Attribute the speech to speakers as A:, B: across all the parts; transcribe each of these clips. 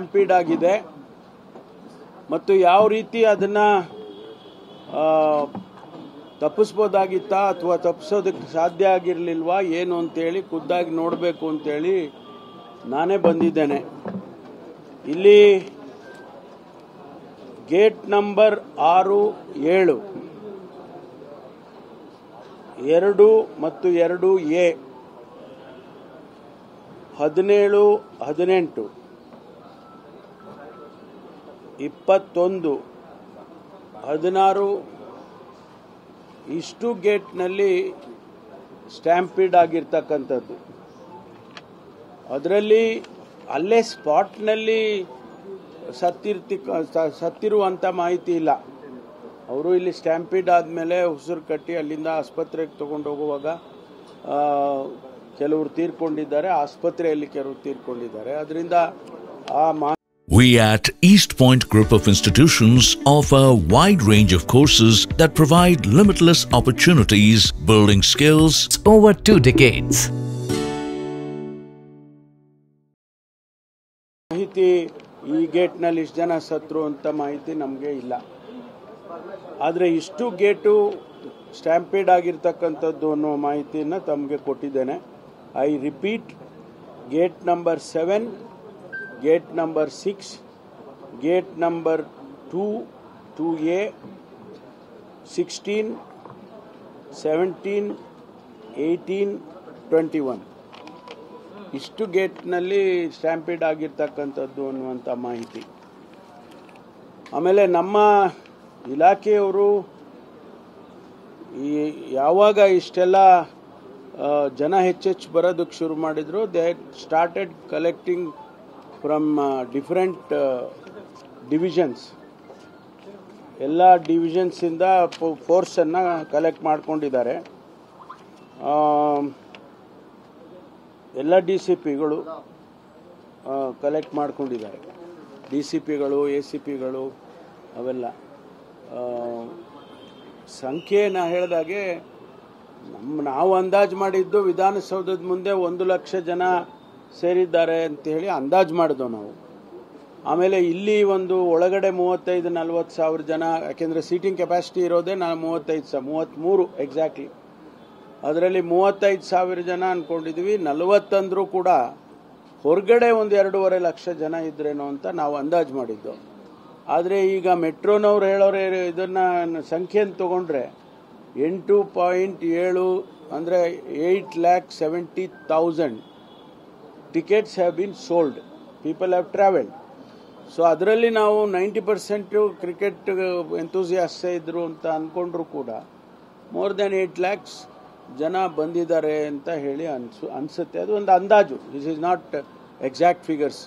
A: Stampede ಆಗಿದೆ ಮತ್ತು ಯಾವ ರೀತಿ ಅದನ್ನು ತಪ್ಪಿಸ್ಬೋದಾಗಿತ್ತಾ ಅಥವಾ ತಪ್ಪಿಸೋದಕ್ಕೆ ಸಾಧ್ಯ ಆಗಿರಲಿಲ್ವಾ ಏನು ಅಂತೇಳಿ ಖುದ್ದಾಗಿ ನೋಡಬೇಕು ಅಂತೇಳಿ ನಾನೇ ಬಂದಿದ್ದೇನೆ. ಇಲ್ಲಿ ಗೇಟ್ ನಂಬರ್ 6, 7, 2 ಮತ್ತು 2A, 17, 18, 21, 16 ಇಷ್ಟು ಗೇಟ್ನಲ್ಲಿ ಸ್ಟ್ಯಾಂಪೀಡ್ ಆಗಿರ್ತಕ್ಕಂಥದ್ದು. ಅದರಲ್ಲಿ ಅಲ್ಲೇ ಸ್ಪಾಟ್ನಲ್ಲಿ ಸತ್ತಿರುವಂಥ ಮಾಹಿತಿ ಇಲ್ಲ. ಅವರು ಇಲ್ಲಿ ಸ್ಟ್ಯಾಂಪೀಡ್ ಆದಮೇಲೆ ಉಸಿರು ಕಟ್ಟಿ ಅಲ್ಲಿಂದ ಆಸ್ಪತ್ರೆಗೆ ತಗೊಂಡು ಹೋಗುವಾಗ ಕೆಲವರು ತೀರ್ಕೊಂಡಿದ್ದಾರೆ, ಆಸ್ಪತ್ರೆಯಲ್ಲಿ ಕೆಲವರು ತೀರ್ಕೊಂಡಿದ್ದಾರೆ. ಅದರಿಂದ
B: We at East Point Group of Institutions offer a wide range of courses that provide limitless opportunities, building skills
C: over 2 decades.
A: ಮಾಹಿತಿ ಈ ಗೇಟ್ನಲ್ಲಿ ಇಷ್ಟು ಜನ ಸತ್ರು ಅಂತ ಮಾಹಿತಿ ನಮಗೆ ಇಲ್ಲ. ಆದರೆ ಇಷ್ಟು ಗೇಟು ಸ್ಟ್ಯಾಂಪೀಡ್ ಆಗಿರ್ತಕ್ಕಂಥದ್ದು ಅನ್ನೋ ಮಾಹಿತಿಯನ್ನು ತಮಗೆ ಕೊಟ್ಟಿದ್ದೇನೆ. I repeat, gate number 7, gate number 6, gate number 2, 2A, 16, 17, 18, 21 ಇಷ್ಟು ಗೇಟ್ನಲ್ಲಿ ಸ್ಟ್ಯಾಂಪೀಡ್ ಆಗಿರ್ತಕ್ಕಂಥದ್ದು ಅನ್ನುವಂಥ ಮಾಹಿತಿ. ಆಮೇಲೆ ನಮ್ಮ ಇಲಾಖೆಯವರು ಯಾವಾಗ ಇಷ್ಟೆಲ್ಲ ಜನ ಹೆಚ್ಚೆಚ್ಚು ಬರೋದಕ್ಕೆ ಶುರು ಮಾಡಿದ್ರು, they started collecting from different divisions. ಎಲ್ಲ ಡಿವಿಷನ್ಸಿಂದ ಫೋರ್ಸನ್ನು ಕಲೆಕ್ಟ್ ಮಾಡ್ಕೊಂಡಿದ್ದಾರೆ. ಎಲ್ಲ DCPಗಳು ಕಲೆಕ್ಟ್ ಮಾಡ್ಕೊಂಡಿದ್ದಾರೆ. DCPಗಳು, ACPಗಳು ಅವೆಲ್ಲ. ಸಂಖ್ಯೆ ನಾ ಹೇಳಿದಾಗೆ ನಾವು ಅಂದಾಜು ಮಾಡಿದ್ದು ವಿಧಾನಸೌಧದ ಮುಂದೆ 1 ಲಕ್ಷ ಜನ ಸೇರಿದ್ದಾರೆ ಅಂತ ಹೇಳಿ ಅಂದಾಜು ಮಾಡಿದೋ ನಾವು. ಆಮೇಲೆ ಇಲ್ಲಿ ಒಂದು ಒಳಗಡೆ 35-40 ಸಾವಿರ ಜನ, ಯಾಕೆಂದರೆ ಸೀಟಿಂಗ್ ಕೆಪಾಸಿಟಿ ಇರೋದೇ 33 ಎಕ್ಸಾಕ್ಟ್ಲಿ. ಅದರಲ್ಲಿ 35 ಸಾವಿರ ಜನ ಅಂದ್ಕೊಂಡಿದ್ವಿ. 40 ಅಂದರೂ ಕೂಡ ಹೊರಗಡೆ 1-2.5 ಲಕ್ಷ ಜನ ಇದ್ರೇನೋ ಅಂತ ನಾವು ಅಂದಾಜು ಮಾಡಿದ್ದು. ಆದರೆ ಈಗ ಮೆಟ್ರೋನವ್ರು ಹೇಳೋರೆ ಇದನ್ನು ಸಂಖ್ಯೆಯನ್ನು ತೊಗೊಂಡ್ರೆ 8.7 ಅಂದರೆ 8,70,000 tickets have been sold. People have travelled. So ಅದರಲ್ಲಿ ನಾವು 90% ಕ್ರಿಕೆಟ್ ಎಂತೂಸಿಯಾಸ್ಟೇ ಇದ್ರು ಅಂತ ಅಂದ್ಕೊಂಡ್ರು ಕೂಡ ಮೋರ್ ದೆನ್ 8 lakhs ಜನ ಬಂದಿದ್ದಾರೆ ಅಂತ ಹೇಳಿ ಅನಿಸುತ್ತೆ. ಅದು ಒಂದು ಅಂದಾಜು. This is not exact figures.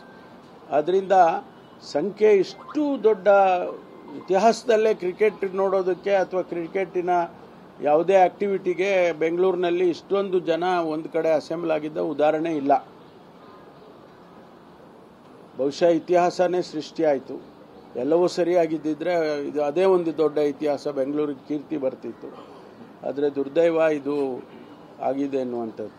A: ಅದರಿಂದ ಸಂಖ್ಯೆ ಇಷ್ಟು ದೊಡ್ಡ ಇತಿಹಾಸದಲ್ಲೇ ಕ್ರಿಕೆಟ್ ನೋಡೋದಕ್ಕೆ ಅಥವಾ ಕ್ರಿಕೆಟಿನ ಯಾವುದೇ ಆಕ್ಟಿವಿಟಿಗೆ ಬೆಂಗಳೂರಿನಲ್ಲಿ ಇಷ್ಟೊಂದು ಜನ ಒಂದು ಕಡೆ ಅಸೆಂಬಲ್ ಆಗಿದ್ದ ಉದಾಹರಣೆ ಇಲ್ಲ. ಬಹುಶಃ ಇತಿಹಾಸನೇ ಸೃಷ್ಟಿಯಾಯಿತು. ಎಲ್ಲವೂ ಸರಿಯಾಗಿದ್ದಿದ್ರೆ ಇದು ಅದೇ ಒಂದು ದೊಡ್ಡ ಇತಿಹಾಸ, ಬೆಂಗಳೂರಿಗೆ ಕೀರ್ತಿ ಬರ್ತಿತ್ತು. ಆದರೆ ದುರ್ದೈವ ಇದು ಆಗಿದೆ ಅನ್ನುವಂಥದ್ದು.